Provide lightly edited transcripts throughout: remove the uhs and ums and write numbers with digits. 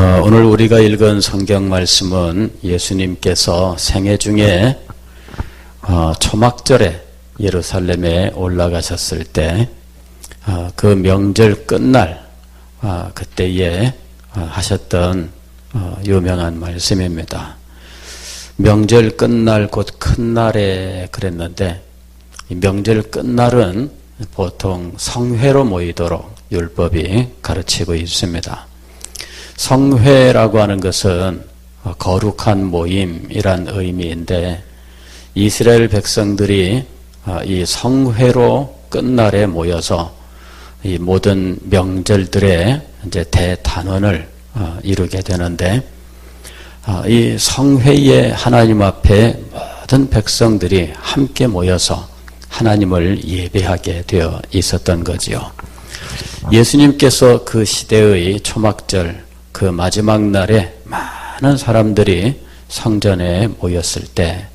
오늘 우리가 읽은 성경 말씀은 예수님께서 생애 중에 초막절에 예루살렘에 올라가셨을 때 그 명절 끝날 그때에 하셨던 유명한 말씀입니다. 명절 끝날 곧 큰 날에 그랬는데 이 명절 끝날은 보통 성회로 모이도록 율법이 가르치고 있습니다. 성회라고 하는 것은 거룩한 모임이란 의미인데 이스라엘 백성들이 이 성회로 끝날에 모여서 이 모든 명절들의 이제 대단원을 이루게 되는데 이 성회에 하나님 앞에 모든 백성들이 함께 모여서 하나님을 예배하게 되어 있었던 거지요. 예수님께서 그 시대의 초막절 그 마지막 날에 많은 사람들이 성전에 모였을 때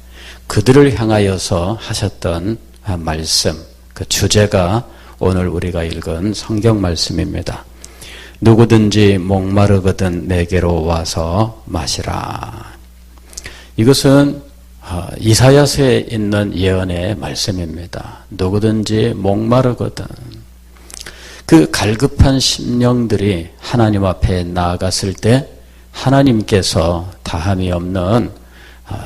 그들을 향하여서 하셨던 말씀, 그 주제가 오늘 우리가 읽은 성경 말씀입니다. 누구든지 목마르거든 내게로 와서 마시라. 이것은 이사야서에 있는 예언의 말씀입니다. 누구든지 목마르거든. 그 갈급한 심령들이 하나님 앞에 나아갔을 때 하나님께서 다함이 없는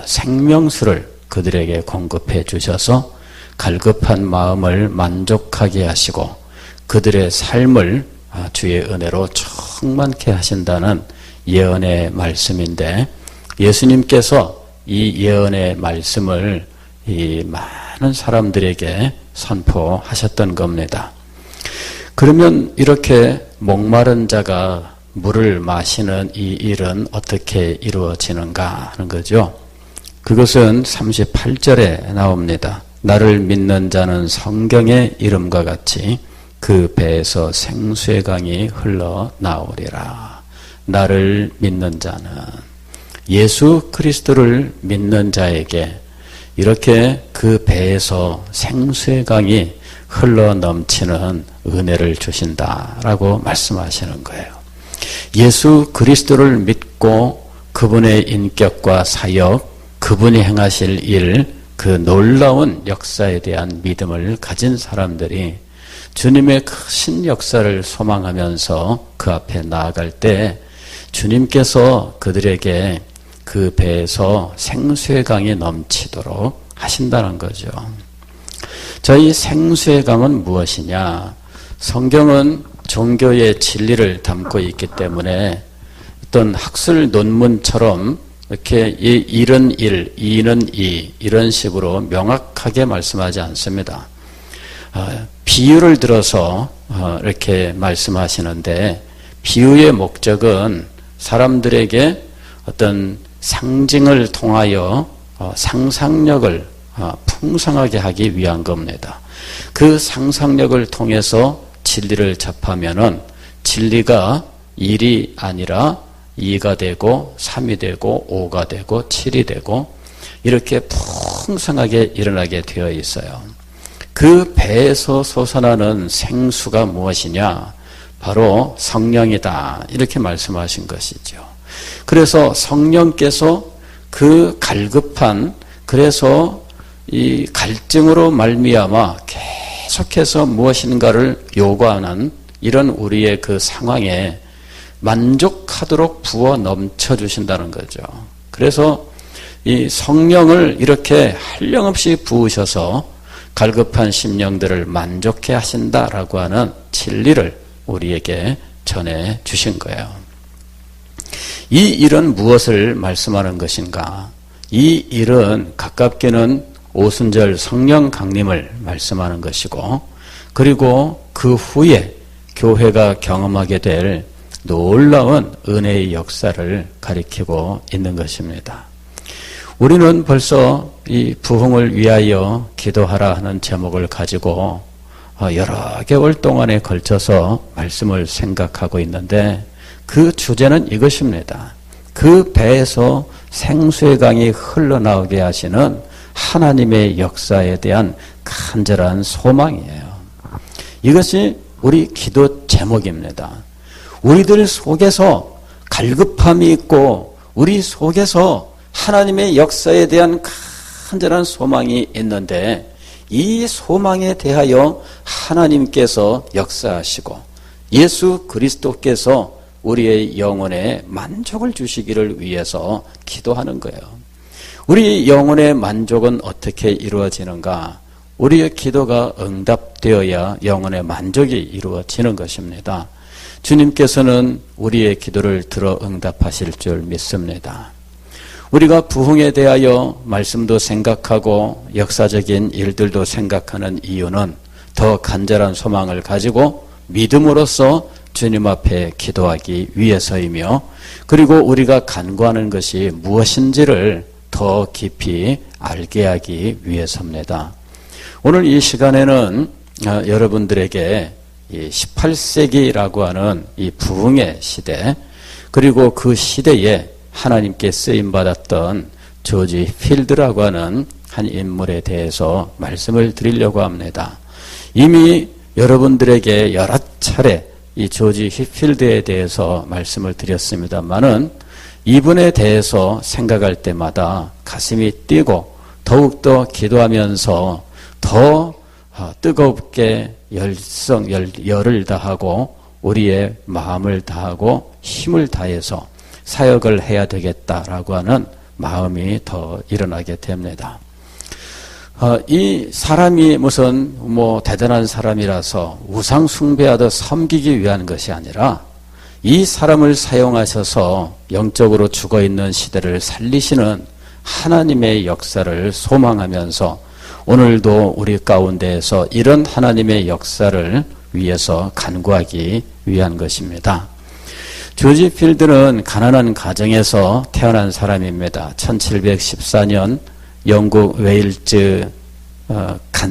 생명수를 그들에게 공급해 주셔서 갈급한 마음을 만족하게 하시고 그들의 삶을 주의 은혜로 충만케 하신다는 예언의 말씀인데 예수님께서 이 예언의 말씀을 이 많은 사람들에게 선포하셨던 겁니다. 그러면 이렇게 목마른 자가 물을 마시는 이 일은 어떻게 이루어지는가 하는 거죠. 그것은 38절에 나옵니다. 나를 믿는 자는 성경의 이름과 같이 그 배에서 생수의 강이 흘러나오리라. 나를 믿는 자는 예수 그리스도를 믿는 자에게 이렇게 그 배에서 생수의 강이 흘러넘치는 은혜를 주신다라고 말씀하시는 거예요. 예수 그리스도를 믿고 그분의 인격과 사역, 그분이 행하실 일, 그 놀라운 역사에 대한 믿음을 가진 사람들이 주님의 크신 역사를 소망하면서 그 앞에 나아갈 때 주님께서 그들에게 그 배에서 생수의 강이 넘치도록 하신다는 거죠. 자, 이 생수의 강은 무엇이냐? 성경은 종교의 진리를 담고 있기 때문에 어떤 학술 논문처럼 이렇게 일은 일, 이는 이 이런 식으로 명확하게 말씀하지 않습니다. 비유를 들어서 이렇게 말씀하시는데 비유의 목적은 사람들에게 어떤 상징을 통하여 상상력을 풍성하게 하기 위한 겁니다. 그 상상력을 통해서 진리를 접하면은 진리가 1이 아니라 2가 되고 3이 되고 5가 되고 7이 되고 이렇게 풍성하게 일어나게 되어 있어요. 그 배에서 솟아나는 생수가 무엇이냐? 바로 성령이다. 이렇게 말씀하신 것이죠. 그래서 성령께서 그 갈급한 그래서 이 갈증으로 말미암아 계속해서 무엇인가를 요구하는 이런 우리의 그 상황에 만족하도록 부어 넘쳐 주신다는 거죠. 그래서 이 성령을 이렇게 한량없이 부으셔서 갈급한 심령들을 만족해 하신다라고 하는 진리를 우리에게 전해 주신 거예요. 이 일은 무엇을 말씀하는 것인가? 이 일은 가깝게는 오순절 성령 강림을 말씀하는 것이고 그리고 그 후에 교회가 경험하게 될 놀라운 은혜의 역사를 가리키고 있는 것입니다. 우리는 벌써 이 부흥을 위하여 기도하라 하는 제목을 가지고 여러 개월 동안에 걸쳐서 말씀을 생각하고 있는데 그 주제는 이것입니다. 그 배에서 생수의 강이 흘러나오게 하시는 하나님의 역사에 대한 간절한 소망이에요. 이것이 우리 기도 제목입니다. 우리들 속에서 갈급함이 있고 우리 속에서 하나님의 역사에 대한 간절한 소망이 있는데 이 소망에 대하여 하나님께서 역사하시고 예수 그리스도께서 우리의 영혼에 만족을 주시기를 위해서 기도하는 거예요. 우리 영혼의 만족은 어떻게 이루어지는가? 우리의 기도가 응답되어야 영혼의 만족이 이루어지는 것입니다. 주님께서는 우리의 기도를 들어 응답하실 줄 믿습니다. 우리가 부흥에 대하여 말씀도 생각하고 역사적인 일들도 생각하는 이유는 더 간절한 소망을 가지고 믿음으로써 주님 앞에 기도하기 위해서이며, 그리고 우리가 간구하는 것이 무엇인지를 더 깊이 알게 하기 위해서입니다. 오늘 이 시간에는 여러분들에게 이 18세기라고 하는 이 부흥의 시대, 그리고 그 시대에 하나님께 쓰임받았던 조지 필드라고 하는 한 인물에 대해서 말씀을 드리려고 합니다. 이미 여러분들에게 여러 차례 이 조지 필드에 대해서 말씀을 드렸습니다만은 이분에 대해서 생각할 때마다 가슴이 뛰고 더욱더 기도하면서 더 뜨겁게 열을 다하고 우리의 마음을 다하고 힘을 다해서 사역을 해야 되겠다라고 하는 마음이 더 일어나게 됩니다. 이 사람이 무슨 대단한 사람이라서 우상 숭배하듯 섬기기 위한 것이 아니라 이 사람을 사용하셔서 영적으로 죽어있는 시대를 살리시는 하나님의 역사를 소망하면서 오늘도 우리 가운데에서 이런 하나님의 역사를 위해서 간구하기 위한 것입니다. 조지 필드는 가난한 가정에서 태어난 사람입니다. 1714년 영국 웨일즈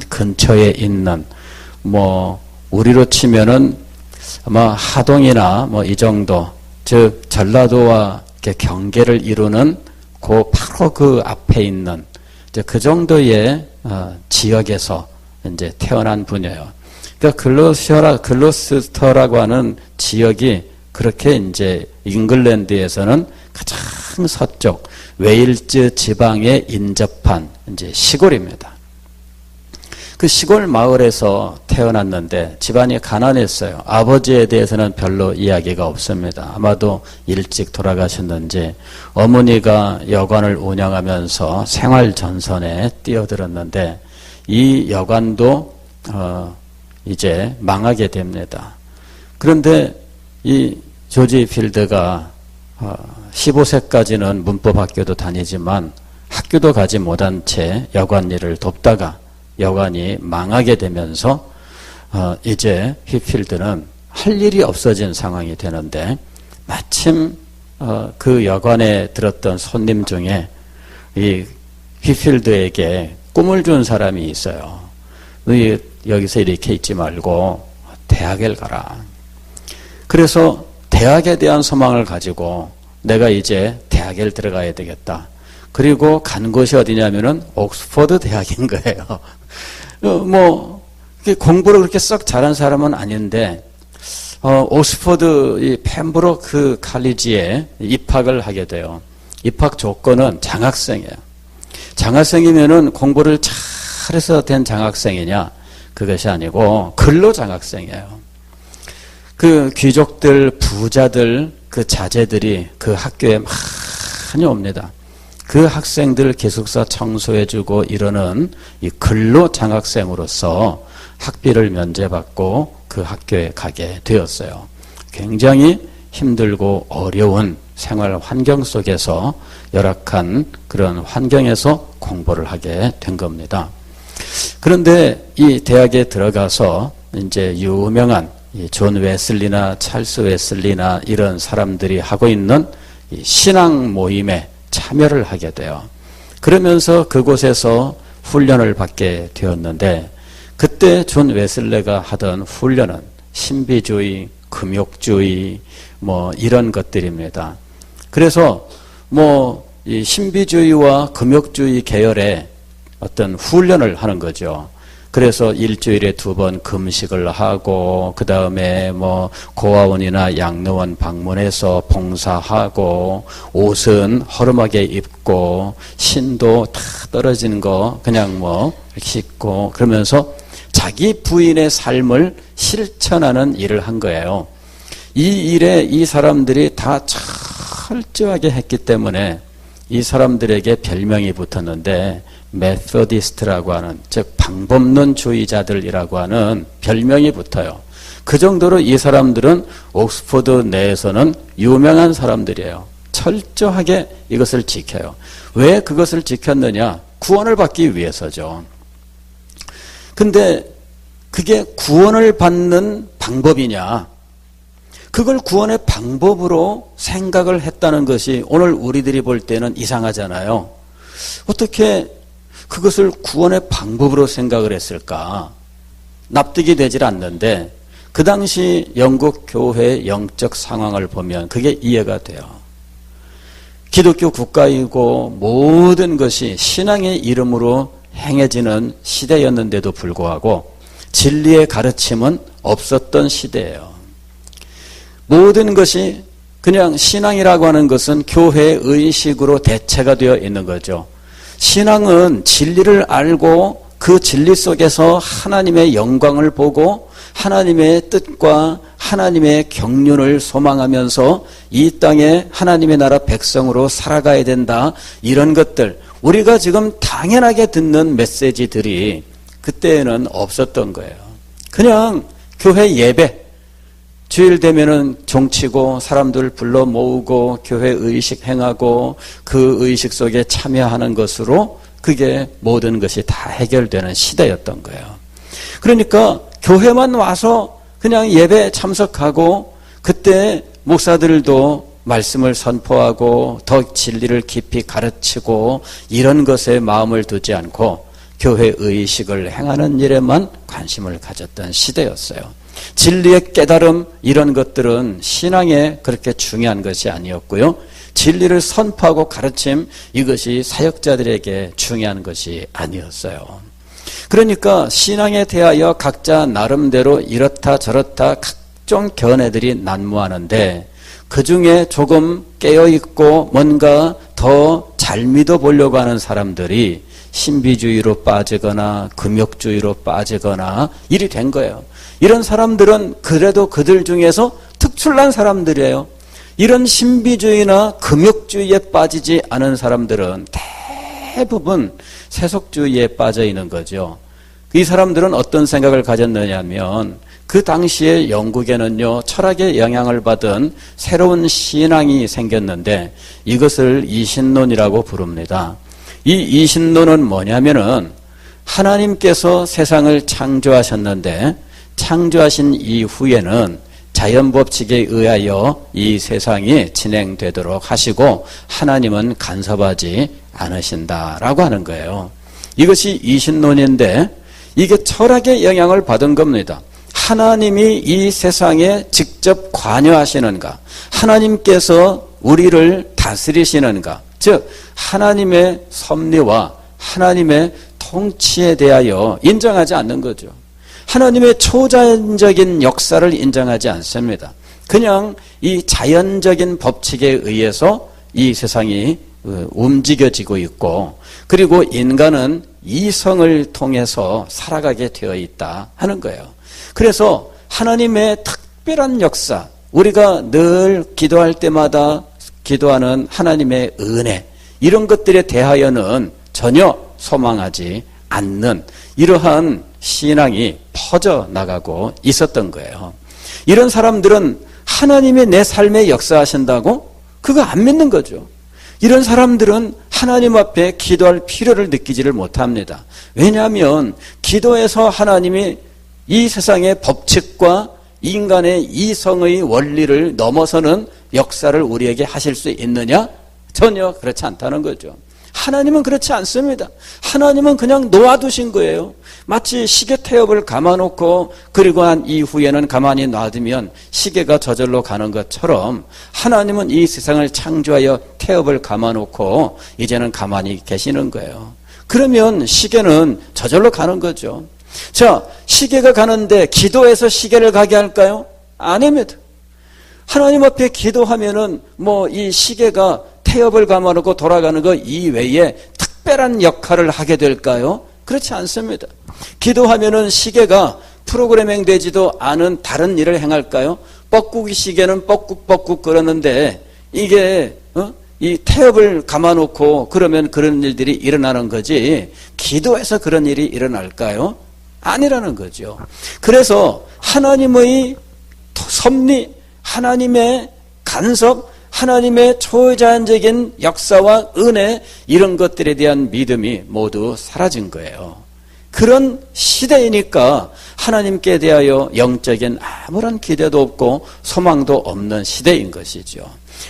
근처에 있는 우리로 치면은 아마 하동이나 이 정도, 즉 전라도와 경계를 이루는 바로 그 앞에 있는 그 정도의 지역에서 이제 태어난 분이에요. 그러니까 글로스터라고 하는 지역이 그렇게 이제 잉글랜드에서는 가장 서쪽 웨일즈 지방에 인접한 이제 시골입니다. 그 시골 마을에서 태어났는데 집안이 가난했어요. 아버지에 대해서는 별로 이야기가 없습니다. 아마도 일찍 돌아가셨는지 어머니가 여관을 운영하면서 생활 전선에 뛰어들었는데 이 여관도 이제 망하게 됩니다. 그런데 이 조지 필드가 15세까지는 문법학교도 다니지만 학교도 가지 못한 채 여관 일을 돕다가 여관이 망하게 되면서 이제 휘필드는 할 일이 없어진 상황이 되는데 마침 그 여관에 들었던 손님 중에 이 휘필드에게 꿈을 준 사람이 있어요. 너희 여기서 이렇게 있지 말고 대학에 가라. 그래서 대학에 대한 소망을 가지고 내가 이제 대학에 들어가야 되겠다. 그리고 간 곳이 어디냐면은 옥스퍼드 대학인 거예요. 공부를 그렇게 썩 잘한 사람은 아닌데, 옥스퍼드 이 펜브로크 칼리지에 입학을 하게 돼요. 입학 조건은 장학생이에요. 장학생이면은 공부를 잘해서 된 장학생이냐? 그것이 아니고 근로장학생이에요. 그 귀족들, 부자들, 그 자제들이 그 학교에 많이 옵니다. 그 학생들 기숙사 청소해주고 이러는 이 근로장학생으로서 학비를 면제받고 그 학교에 가게 되었어요. 굉장히 힘들고 어려운 생활 환경 속에서 열악한 그런 환경에서 공부를 하게 된 겁니다. 그런데 이 대학에 들어가서 이제 유명한 존 웨슬리나 찰스 웨슬리나 이런 사람들이 하고 있는 이 신앙 모임에 참여를 하게 돼요. 그러면서 그곳에서 훈련을 받게 되었는데 그때 존 웨슬레가 하던 훈련은 신비주의, 금욕주의 이런 것들입니다. 그래서 이 신비주의와 금욕주의 계열의 어떤 훈련을 하는 거죠. 그래서 일주일에 2번 금식을 하고 그 다음에 뭐 고아원이나 양로원 방문해서 봉사하고 옷은 허름하게 입고 신도 다 떨어지는 거 그냥 뭐 씻고 그러면서 자기 부인의 삶을 실천하는 일을 한 거예요. 이 일에 이 사람들이 다 철저하게 했기 때문에 이 사람들에게 별명이 붙었는데 메소디스트라고 하는, 즉 방법론주의자들이라고 하는 별명이 붙어요. 그 정도로 이 사람들은 옥스퍼드 내에서는 유명한 사람들이에요. 철저하게 이것을 지켜요. 왜 그것을 지켰느냐? 구원을 받기 위해서죠. 근데 그게 구원을 받는 방법이냐? 그걸 구원의 방법으로 생각을 했다는 것이 오늘 우리들이 볼 때는 이상하잖아요. 어떻게 그것을 구원의 방법으로 생각을 했을까? 납득이 되질 않는데 그 당시 영국 교회의 영적 상황을 보면 그게 이해가 돼요. 기독교 국가이고 모든 것이 신앙의 이름으로 행해지는 시대였는데도 불구하고 진리의 가르침은 없었던 시대예요. 모든 것이 그냥 신앙이라고 하는 것은 교회의 의식으로 대체가 되어 있는 거죠. 신앙은 진리를 알고 그 진리 속에서 하나님의 영광을 보고 하나님의 뜻과 하나님의 경륜을 소망하면서 이 땅에 하나님의 나라 백성으로 살아가야 된다. 이런 것들, 우리가 지금 당연하게 듣는 메시지들이 그때는 없었던 거예요. 그냥 교회 예배, 주일 되면은 종치고 사람들 불러 모으고 교회 의식 행하고 그 의식 속에 참여하는 것으로 그게 모든 것이 다 해결되는 시대였던 거예요. 그러니까 교회만 와서 그냥 예배 참석하고 그때 목사들도 말씀을 선포하고 더 진리를 깊이 가르치고 이런 것에 마음을 두지 않고 교회 의식을 행하는 일에만 관심을 가졌던 시대였어요. 진리의 깨달음 이런 것들은 신앙에 그렇게 중요한 것이 아니었고요. 진리를 선포하고 가르침 이것이 사역자들에게 중요한 것이 아니었어요. 그러니까 신앙에 대하여 각자 나름대로 이렇다 저렇다 각종 견해들이 난무하는데 그중에 조금 깨어있고 뭔가 더 잘 믿어보려고 하는 사람들이 신비주의로 빠지거나 금욕주의로 빠지거나 일이 된 거예요. 이런 사람들은 그래도 그들 중에서 특출난 사람들이에요. 이런 신비주의나 금욕주의에 빠지지 않은 사람들은 대부분 세속주의에 빠져 있는 거죠. 이 사람들은 어떤 생각을 가졌느냐면 그 당시에 영국에는요 철학의 영향을 받은 새로운 신앙이 생겼는데 이것을 이신론이라고 부릅니다. 이 이신론은 뭐냐면은 하나님께서 세상을 창조하셨는데 창조하신 이후에는 자연법칙에 의하여 이 세상이 진행되도록 하시고 하나님은 간섭하지 않으신다라고 하는 거예요. 이것이 이신론인데 이게 철학의 영향을 받은 겁니다. 하나님이 이 세상에 직접 관여하시는가? 하나님께서 우리를 다스리시는가? 즉 하나님의 섭리와 하나님의 통치에 대하여 인정하지 않는 거죠. 하나님의 초자연적인 역사를 인정하지 않습니다. 그냥 이 자연적인 법칙에 의해서 이 세상이 움직여지고 있고 그리고 인간은 이성을 통해서 살아가게 되어 있다 하는 거예요. 그래서 하나님의 특별한 역사, 우리가 늘 기도할 때마다 기도하는 하나님의 은혜 이런 것들에 대하여는 전혀 소망하지 않는 이러한 신앙이 퍼져나가고 있었던 거예요. 이런 사람들은 하나님이 내 삶에 역사하신다고 그거 안 믿는 거죠. 이런 사람들은 하나님 앞에 기도할 필요를 느끼지를 못합니다. 왜냐하면 기도에서 하나님이 이 세상의 법칙과 인간의 이성의 원리를 넘어서는 역사를 우리에게 하실 수 있느냐? 전혀 그렇지 않다는 거죠. 하나님은 그렇지 않습니다. 하나님은 그냥 놓아두신 거예요. 마치 시계 태엽을 감아놓고 그리고 한 이후에는 가만히 놔두면 시계가 저절로 가는 것처럼 하나님은 이 세상을 창조하여 태엽을 감아놓고 이제는 가만히 계시는 거예요. 그러면 시계는 저절로 가는 거죠. 자, 시계가 가는데 기도해서 시계를 가게 할까요? 아닙니다. 하나님 앞에 기도하면은 이 시계가 태엽을 감아놓고 돌아가는 것 이외에 특별한 역할을 하게 될까요? 그렇지 않습니다. 기도하면은 시계가 프로그래밍 되지도 않은 다른 일을 행할까요? 뻐꾸기 시계는 뻐꾹뻐꾹 그러는데 이게 이 태엽을 감아놓고 그러면 그런 일들이 일어나는 거지 기도해서 그런 일이 일어날까요? 아니라는 거죠. 그래서 하나님의 섭리, 하나님의 간섭, 하나님의 초자연적인 역사와 은혜 이런 것들에 대한 믿음이 모두 사라진 거예요. 그런 시대이니까 하나님께 대하여 영적인 아무런 기대도 없고 소망도 없는 시대인 것이죠.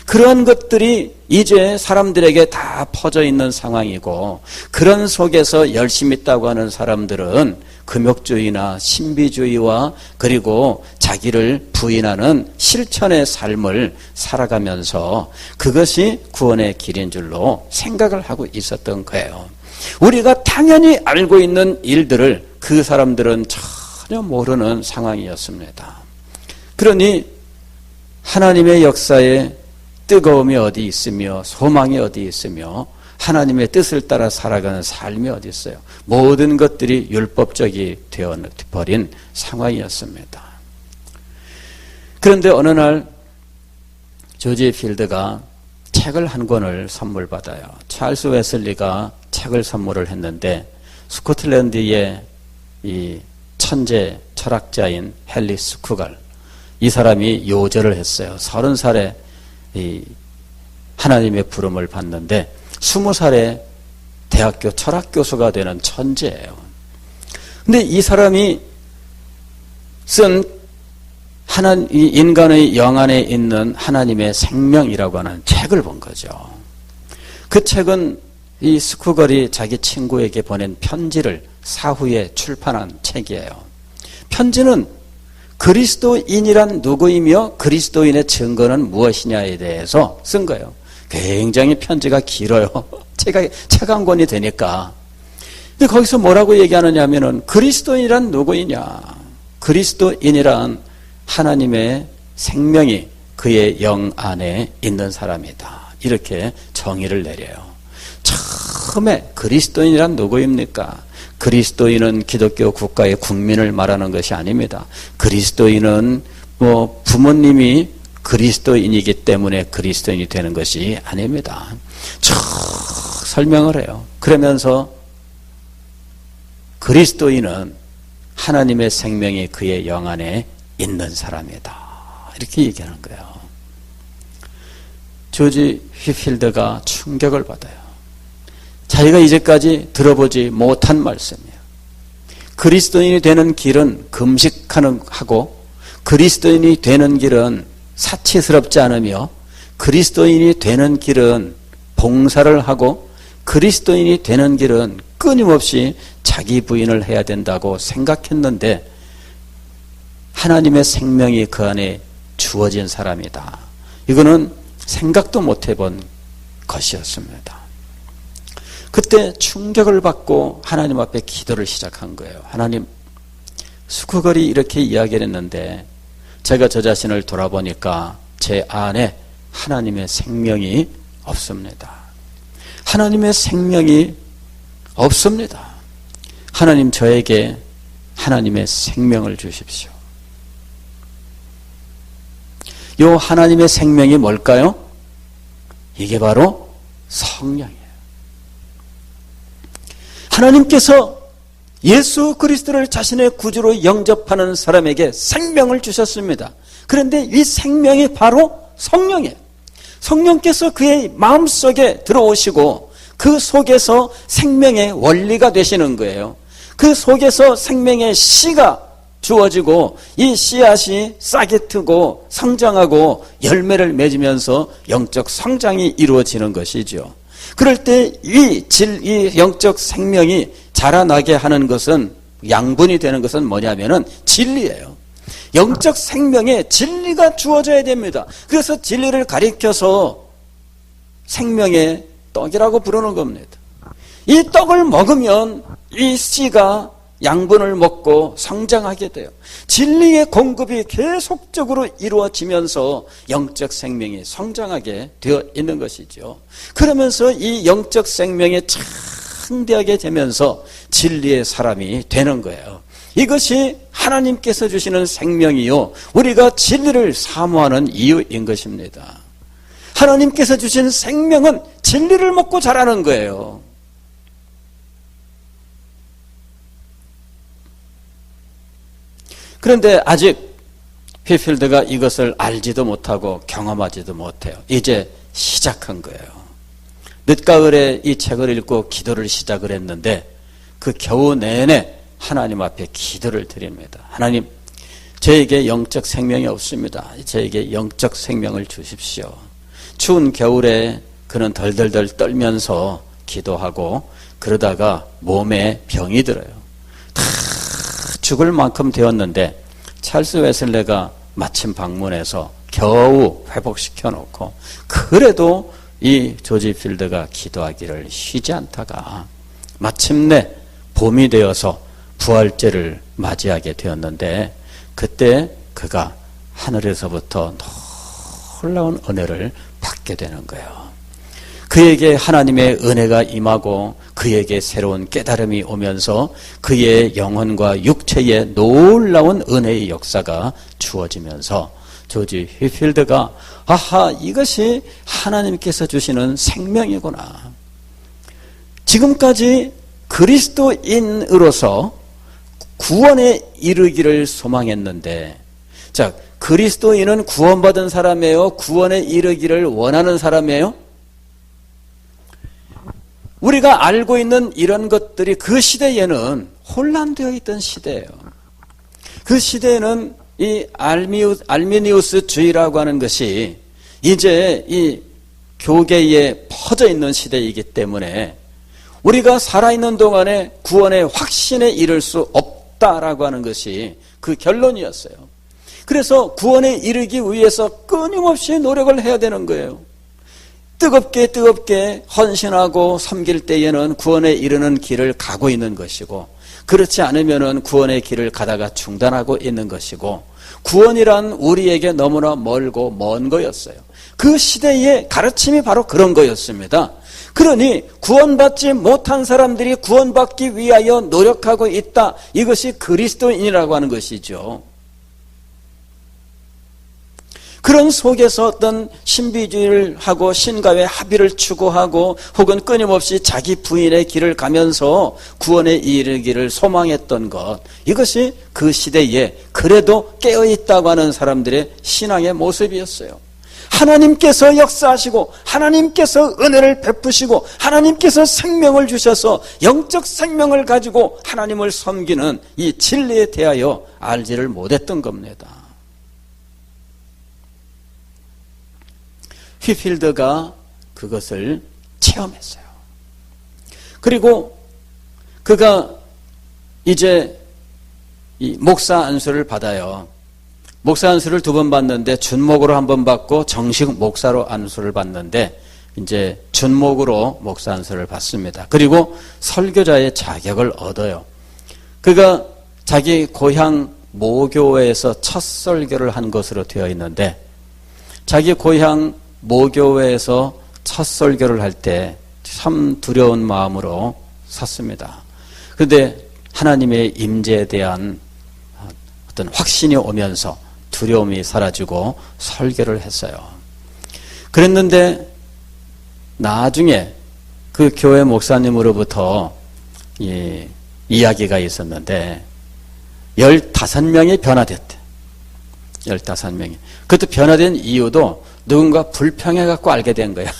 그런 것들이 이제 사람들에게 다 퍼져 있는 상황이고 그런 속에서 열심히 있다고 하는 사람들은 금욕주의나 신비주의와 그리고 자기를 부인하는 실천의 삶을 살아가면서 그것이 구원의 길인 줄로 생각을 하고 있었던 거예요. 우리가 당연히 알고 있는 일들을 그 사람들은 전혀 모르는 상황이었습니다. 그러니 하나님의 역사에 뜨거움이 어디 있으며 소망이 어디 있으며 하나님의 뜻을 따라 살아가는 삶이 어디 있어요? 모든 것들이 율법적이 되어버린 상황이었습니다. 그런데 어느 날 조지 필드가 책을 한 권을 선물 받아요. 찰스 웨슬리가 책을 선물을 했는데 스코틀랜드의 이 천재 철학자인 헨리 쿠갈 이 사람이 요절을 했어요. 30살에 이 하나님의 부름을 받는데 20살에 대학교 철학 교수가 되는 천재예요. 근데 이 사람이 쓴 이 인간의 영 안에 있는 하나님의 생명이라고 하는 책을 본 거죠. 그 책은 이 스쿠걸이 자기 친구에게 보낸 편지를 사후에 출판한 책이에요. 편지는 그리스도인이란 누구이며 그리스도인의 증거는 무엇이냐에 대해서 쓴 거예요. 굉장히 편지가 길어요. 책 한 권이 되니까. 근데 거기서 뭐라고 얘기하느냐 하면은 그리스도인이란 누구이냐. 그리스도인이란 하나님의 생명이 그의 영 안에 있는 사람이다. 이렇게 정의를 내려요. 처음에 그리스도인이란 누구입니까? 그리스도인은 기독교 국가의 국민을 말하는 것이 아닙니다. 그리스도인은 부모님이 그리스도인이기 때문에 그리스도인이 되는 것이 아닙니다. 쭉 설명을 해요. 그러면서 그리스도인은 하나님의 생명이 그의 영 안에 있는 사람이다. 이렇게 얘기하는 거예요. 조지 휘필드가 충격을 받아요. 자기가 이제까지 들어보지 못한 말씀이에요. 그리스도인이 되는 길은 금식하는 하고 그리스도인이 되는 길은 사치스럽지 않으며 그리스도인이 되는 길은 봉사를 하고 그리스도인이 되는 길은 끊임없이 자기 부인을 해야 된다고 생각했는데 하나님의 생명이 그 안에 주어진 사람이다. 이거는 생각도 못 해본 것이었습니다. 그때 충격을 받고 하나님 앞에 기도를 시작한 거예요. 하나님, 스쿠걸이 이렇게 이야기를 했는데 제가 저 자신을 돌아보니까 제 안에 하나님의 생명이 없습니다. 하나님의 생명이 없습니다. 하나님 저에게 하나님의 생명을 주십시오. 요 하나님의 생명이 뭘까요? 이게 바로 성령이에요. 하나님께서 예수 그리스도를 자신의 구주로 영접하는 사람에게 생명을 주셨습니다. 그런데 이 생명이 바로 성령이에요. 성령께서 그의 마음속에 들어오시고 그 속에서 생명의 원리가 되시는 거예요. 그 속에서 생명의 씨가 주어지고 이 씨앗이 싹이 트고 성장하고 열매를 맺으면서 영적 성장이 이루어지는 것이죠. 그럴 때 이 영적 생명이 자라나게 하는 것은 양분이 되는 것은 뭐냐면은 진리예요. 영적 생명에 진리가 주어져야 됩니다. 그래서 진리를 가리켜서 생명의 떡이라고 부르는 겁니다. 이 떡을 먹으면 이 씨가 양분을 먹고 성장하게 돼요. 진리의 공급이 계속적으로 이루어지면서 영적 생명이 성장하게 되어 있는 것이죠. 그러면서 이 영적 생명에 창대하게 되면서 진리의 사람이 되는 거예요. 이것이 하나님께서 주시는 생명이요, 우리가 진리를 사모하는 이유인 것입니다. 하나님께서 주신 생명은 진리를 먹고 자라는 거예요. 그런데 아직 휘필드가 이것을 알지도 못하고 경험하지도 못해요. 이제 시작한 거예요. 늦가을에 이 책을 읽고 기도를 시작을 했는데 그 겨우 내내 하나님 앞에 기도를 드립니다. 하나님, 저에게 영적 생명이 없습니다. 저에게 영적 생명을 주십시오. 추운 겨울에 그는 덜덜덜 떨면서 기도하고 그러다가 몸에 병이 들어요. 다 죽을 만큼 되었는데 찰스 웨슬레가 마침 방문해서 겨우 회복시켜 놓고, 그래도 이 조지 필드가 기도하기를 쉬지 않다가 마침내 봄이 되어서 부활절을 맞이하게 되었는데, 그때 그가 하늘에서부터 놀라운 은혜를 받게 되는 거예요. 그에게 하나님의 은혜가 임하고 그에게 새로운 깨달음이 오면서 그의 영혼과 육체에 놀라운 은혜의 역사가 주어지면서 조지 휘필드가 아하, 이것이 하나님께서 주시는 생명이구나. 지금까지 그리스도인으로서 구원에 이르기를 소망했는데, 자, 그리스도인은 구원받은 사람이에요? 구원에 이르기를 원하는 사람이에요? 우리가 알고 있는 이런 것들이 그 시대에는 혼란되어 있던 시대예요. 그 시대에는 이 알미니우스주의라고 하는 것이 이제 이 교계에 퍼져 있는 시대이기 때문에 우리가 살아있는 동안에 구원의 확신에 이를 수 없다라고 하는 것이 그 결론이었어요. 그래서 구원에 이르기 위해서 끊임없이 노력을 해야 되는 거예요. 뜨겁게 헌신하고 섬길 때에는 구원에 이르는 길을 가고 있는 것이고, 그렇지 않으면은 구원의 길을 가다가 중단하고 있는 것이고, 구원이란 우리에게 너무나 멀고 먼 거였어요. 그 시대의 가르침이 바로 그런 거였습니다. 그러니 구원받지 못한 사람들이 구원받기 위하여 노력하고 있다. 이것이 그리스도인이라고 하는 것이죠. 그런 속에서 어떤 신비주의를 하고 신과의 합의를 추구하고 혹은 끊임없이 자기 부인의 길을 가면서 구원에 이르기를 소망했던 것, 이것이 그 시대에 그래도 깨어있다고 하는 사람들의 신앙의 모습이었어요. 하나님께서 역사하시고 하나님께서 은혜를 베푸시고 하나님께서 생명을 주셔서 영적 생명을 가지고 하나님을 섬기는 이 진리에 대하여 알지를 못했던 겁니다. 휘필드가 그것을 체험했어요. 그리고 그가 이제 이 목사 안수를 받아요. 목사 안수를 2번 받는데 준목으로 1번 받고 정식 목사로 안수를 받는데 이제 준목으로 목사 안수를 받습니다. 그리고 설교자의 자격을 얻어요. 그가 자기 고향 모교회에서 첫 설교를 한 것으로 되어 있는데, 자기 고향 모교회에서 첫 설교를 할 때 참 두려운 마음으로 섰습니다. 그런데 하나님의 임재에 대한 어떤 확신이 오면서 두려움이 사라지고 설교를 했어요. 그랬는데 나중에 그 교회 목사님으로부터 이야기가 있었는데 15명이 변화됐대. 15명이. 그것도 변화된 이유도 누군가 불평해갖고 알게 된 거야.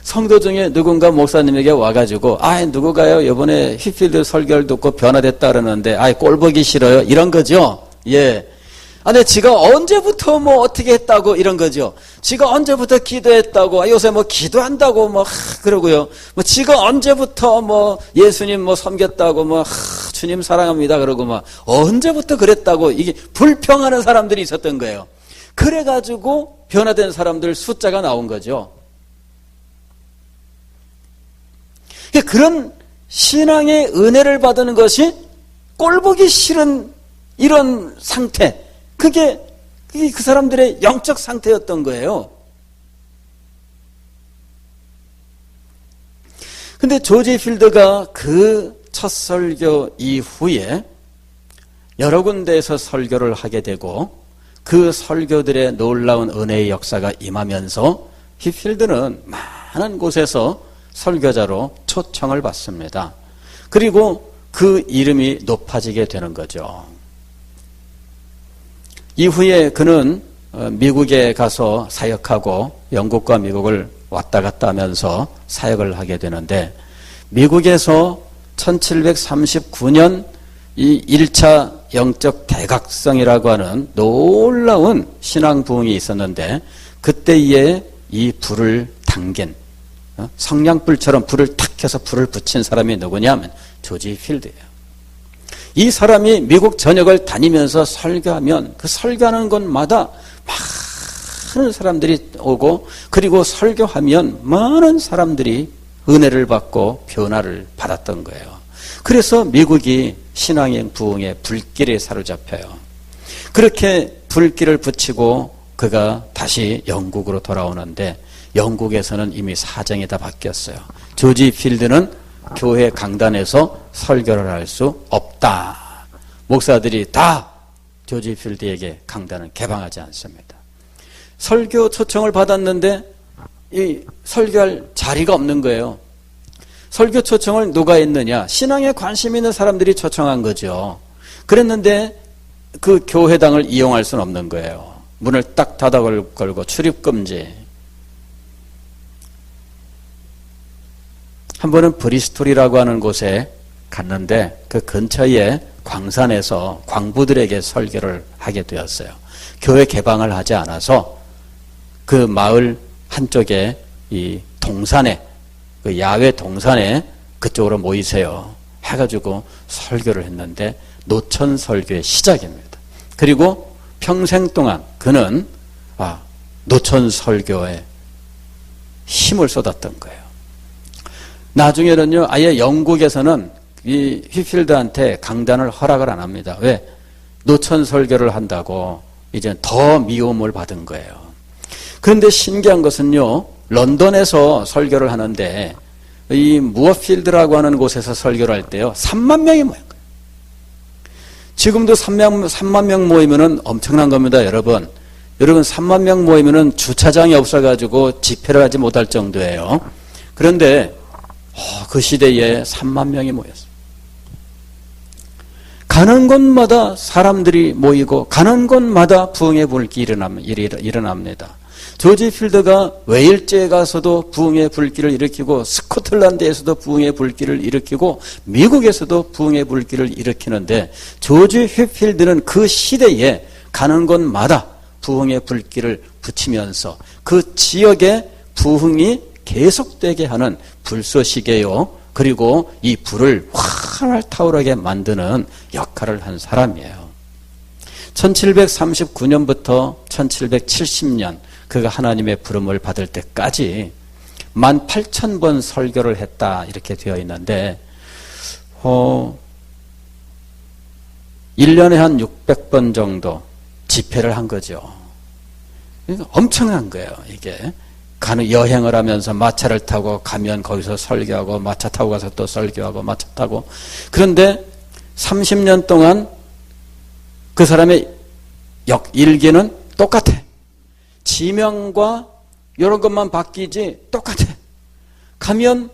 성도 중에 누군가 목사님에게 와가지고, 누구가요? 이번에 휘필드 설교를 듣고 변화됐다 그러는데, 꼴 보기 싫어요. 이런 거죠. 예. 근데 지가 언제부터 어떻게 했다고 이런 거죠. 지가 언제부터 기도했다고, 요새 기도한다고 그러고요. 지가 언제부터 예수님 섬겼다고, 주님 사랑합니다 그러고 언제부터 그랬다고, 이게 불평하는 사람들이 있었던 거예요. 그래가지고 변화된 사람들 숫자가 나온 거죠. 그런 신앙의 은혜를 받는 것이 꼴보기 싫은 이런 상태, 그게 그 사람들의 영적 상태였던 거예요. 근데 조지 필드가 그 첫 설교 이후에 여러 군데에서 설교를 하게 되고 그 설교들의 놀라운 은혜의 역사가 임하면서 휘필드는 많은 곳에서 설교자로 초청을 받습니다. 그리고 그 이름이 높아지게 되는 거죠. 이후에 그는 미국에 가서 사역하고 영국과 미국을 왔다 갔다 하면서 사역을 하게 되는데, 미국에서 1739년 이 1차 영적 대각성이라고 하는 놀라운 신앙 부흥이 있었는데, 그때에 이 불을 당긴, 성냥불처럼 불을 탁 켜서 불을 붙인 사람이 누구냐면 조지 필드예요. 이 사람이 미국 전역을 다니면서 설교하면 그 설교하는 곳마다 많은 사람들이 오고, 그리고 설교하면 많은 사람들이 은혜를 받고 변화를 받았던 거예요. 그래서 미국이 신앙의 부흥의 불길에 사로잡혀요. 그렇게 불길을 붙이고 그가 다시 영국으로 돌아오는데, 영국에서는 이미 사정이 다 바뀌었어요. 조지 필드는 교회 강단에서 설교를 할 수 없다. 목사들이 다 조지 필드에게 강단을 개방하지 않습니다. 설교 초청을 받았는데 이 설교할 자리가 없는 거예요. 설교 초청을 누가 했느냐? 신앙에 관심 있는 사람들이 초청한 거죠. 그랬는데 그 교회당을 이용할 수는 없는 거예요. 문을 딱 닫아 걸고 출입금지. 한 번은 브리스톨이라고 하는 곳에 갔는데 그 근처에 광산에서 광부들에게 설교를 하게 되었어요. 교회 개방을 하지 않아서 그 마을 한쪽에 이 동산에, 그 야외 동산에 그쪽으로 모이세요 해가지고 설교를 했는데 노천 설교의 시작입니다. 그리고 평생 동안 그는 노천 설교에 힘을 쏟았던 거예요. 나중에는요, 아예 영국에서는 이 휘필드한테 강단을 허락을 안 합니다. 왜? 노천 설교를 한다고 이제 더 미움을 받은 거예요. 그런데 신기한 것은요, 런던에서 설교를 하는데 이 무어필드라고 하는 곳에서 설교를 할 때요, 3만 명이 모인 거예요. 지금도 3만 명 모이면은 엄청난 겁니다, 여러분. 여러분 3만 명 모이면은 주차장이 없어가지고 집회를 하지 못할 정도예요. 그런데 그 시대에 3만 명이 모였어요. 가는 곳마다 사람들이 모이고 가는 곳마다 부흥의 불길이 일어납니다. 조지 필드가 웨일즈에 가서도 부흥의 불길을 일으키고 스코틀랜드에서도 부흥의 불길을 일으키고 미국에서도 부흥의 불길을 일으키는데, 조지 필드는 그 시대에 가는 곳마다 부흥의 불길을 붙이면서 그 지역의 부흥이 계속되게 하는 불쏘시개요. 그리고 이 불을 활활 타오르게 만드는 역할을 한 사람이에요. 1739년부터 1770년 그가 하나님의 부름을 받을 때까지 18,000번 설교를 했다 이렇게 되어 있는데 1년에 한 600번 정도 집회를 한 거죠. 엄청난 거예요, 이게. 가는 여행을 하면서 마차를 타고 가면 거기서 설교하고, 마차 타고 가서 또 설교하고, 마차 타고. 그런데 30년 동안 그 사람의 일기는 똑같아. 지명과 이런 것만 바뀌지 똑같아. 가면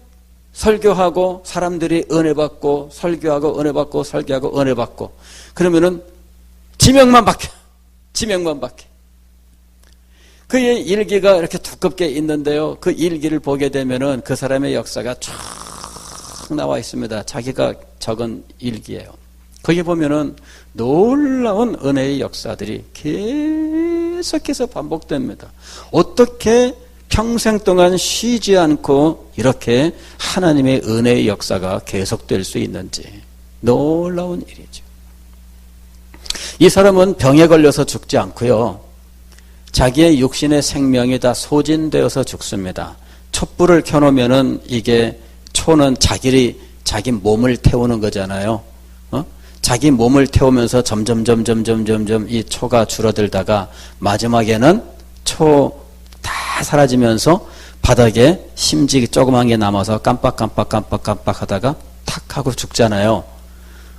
설교하고 사람들이 은혜 받고, 설교하고 은혜 받고, 설교하고 은혜 받고. 그러면은 지명만 바뀌어. 지명만 바뀌어. 그의 일기가 이렇게 두껍게 있는데요, 그 일기를 보게 되면은 그 사람의 역사가 쫙 나와 있습니다. 자기가 적은 일기예요. 거기 보면은 놀라운 은혜의 역사들이 계속해서 반복됩니다. 어떻게 평생 동안 쉬지 않고 이렇게 하나님의 은혜의 역사가 계속될 수 있는지 놀라운 일이죠. 이 사람은 병에 걸려서 죽지 않고요, 자기의 육신의 생명이 다 소진되어서 죽습니다. 촛불을 켜놓으면은 이게 초는 자기 몸을 태우는 거잖아요. 자기 몸을 태우면서 점점 이 초가 줄어들다가 마지막에는 초 다 사라지면서 바닥에 심지 조그만 게 남아서 깜빡 하다가 탁 하고 죽잖아요.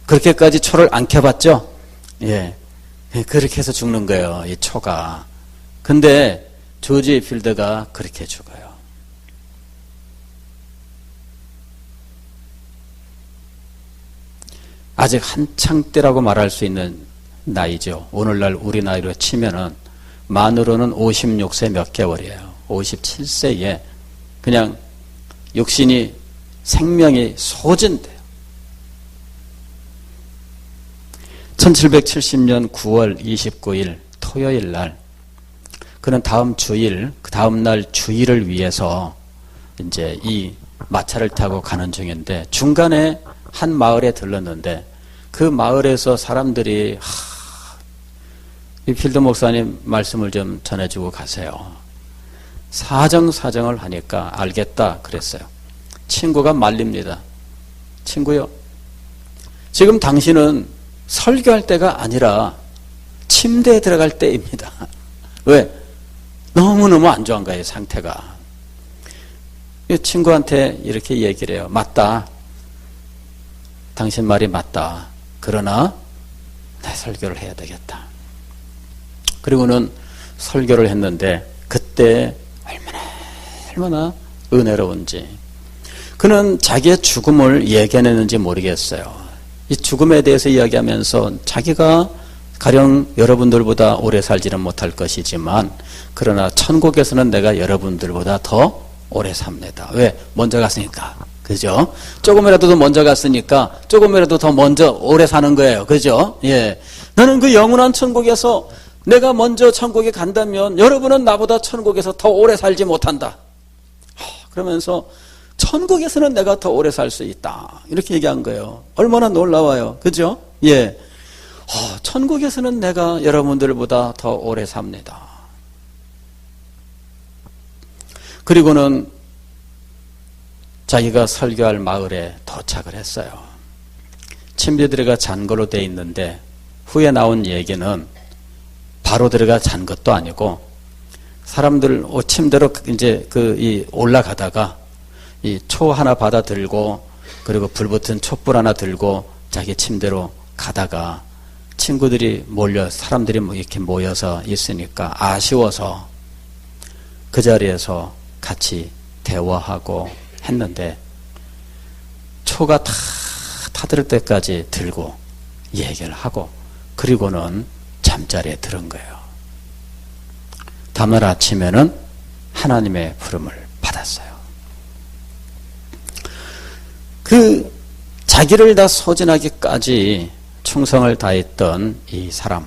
그렇게까지 초를 안 켜봤죠? 예. 그렇게 해서 죽는 거예요, 이 초가. 근데 조지 필드가 그렇게 죽어요. 아직 한창 때라고 말할 수 있는 나이죠. 오늘날 우리 나이로 치면은 만으로는 56세 몇 개월이에요. 57세에 그냥 육신이 생명이 소진돼요. 1770년 9월 29일 토요일 날, 그는 다음 주일, 그 다음 날 주일을 위해서 이제 이 마차를 타고 가는 중인데 중간에 한 마을에 들렀는데 그 마을에서 사람들이 이 필드 목사님 말씀을 좀 전해주고 가세요. 사정을 하니까 알겠다 그랬어요. 친구가 말립니다. 친구요, 지금 당신은 설교할 때가 아니라 침대에 들어갈 때입니다. 왜? 너무너무 안 좋은 거예요, 상태가. 이 친구한테 이렇게 얘기를 해요. 맞다. 당신 말이 맞다. 그러나 내 설교를 해야 되겠다. 그리고는 설교를 했는데 그때 얼마나 은혜로운지. 그는 자기의 죽음을 예견했는지 모르겠어요. 이 죽음에 대해서 이야기하면서 자기가 가령 여러분들보다 오래 살지는 못할 것이지만 그러나 천국에서는 내가 여러분들보다 더 오래 삽니다. 왜? 먼저 갔으니까. 그죠? 조금이라도 더 먼저 갔으니까 조금이라도 더 먼저 오래 사는 거예요. 그죠? 예. 나는 그 영원한 천국에서 내가 먼저 천국에 간다면 여러분은 나보다 천국에서 더 오래 살지 못한다. 그러면서 천국에서는 내가 더 오래 살 수 있다. 이렇게 얘기한 거예요. 얼마나 놀라워요. 그죠? 예. 천국에서는 내가 여러분들보다 더 오래 삽니다. 그리고는 자기가 설교할 마을에 도착을 했어요. 침대 들어가 잔 걸로 돼 있는데 후에 나온 얘기는 바로 들어가 잔 것도 아니고 사람들 침대로 이제 올라가다가 이 초 하나 받아 들고 그리고 불 붙은 촛불 하나 들고 자기 침대로 가다가 친구들이 사람들이 이렇게 모여서 있으니까 아쉬워서 그 자리에서 같이 대화하고 했는데 초가 다 타들 때까지 들고 얘기를 하고 그리고는 잠자리에 들은 거예요. 다음날 아침에는 하나님의 부름을 받았어요. 그 자기를 다 소진하기까지 충성을 다했던 이 사람,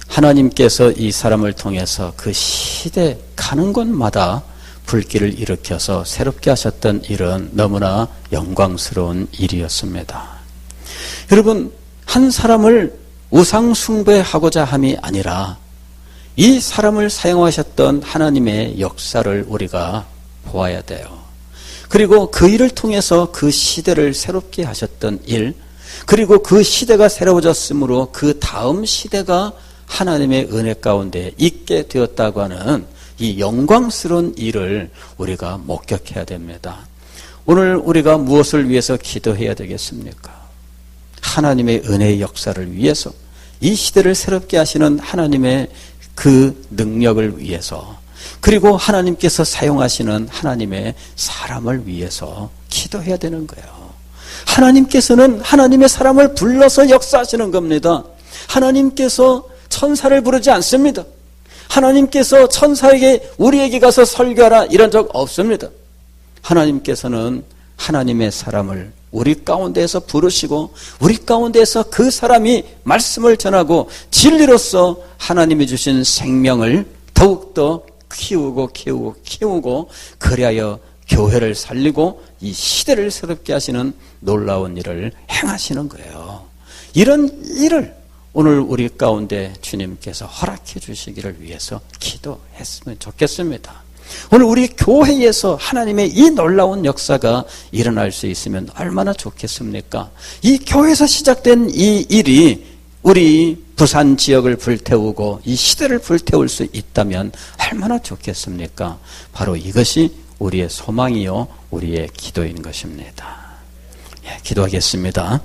하나님께서 이 사람을 통해서 그 시대 가는 곳마다 불길을 일으켜서 새롭게 하셨던 일은 너무나 영광스러운 일이었습니다. 여러분, 한 사람을 우상 숭배하고자 함이 아니라 이 사람을 사용하셨던 하나님의 역사를 우리가 보아야 돼요. 그리고 그 일을 통해서 그 시대를 새롭게 하셨던 일, 그리고 그 시대가 새로워졌으므로 그 다음 시대가 하나님의 은혜 가운데 있게 되었다고 하는 이 영광스러운 일을 우리가 목격해야 됩니다. 오늘 우리가 무엇을 위해서 기도해야 되겠습니까? 하나님의 은혜의 역사를 위해서, 이 시대를 새롭게 하시는 하나님의 그 능력을 위해서, 그리고 하나님께서 사용하시는 하나님의 사람을 위해서 기도해야 되는 거예요. 하나님께서는 하나님의 사람을 불러서 역사하시는 겁니다. 하나님께서 천사를 부르지 않습니다. 하나님께서 천사에게 우리에게 가서 설교하라 이런 적 없습니다. 하나님께서는 하나님의 사람을 우리 가운데에서 부르시고 우리 가운데에서 그 사람이 말씀을 전하고 진리로서 하나님이 주신 생명을 더욱더 키우고 그리하여 교회를 살리고 이 시대를 새롭게 하시는 놀라운 일을 행하시는 거예요. 이런 일을 오늘 우리 가운데 주님께서 허락해 주시기를 위해서 기도했으면 좋겠습니다. 오늘 우리 교회에서 하나님의 이 놀라운 역사가 일어날 수 있으면 얼마나 좋겠습니까? 이 교회에서 시작된 이 일이 우리 부산 지역을 불태우고 이 시대를 불태울 수 있다면 얼마나 좋겠습니까? 바로 이것이 우리의 소망이요 우리의 기도인 것입니다. 예, 기도하겠습니다.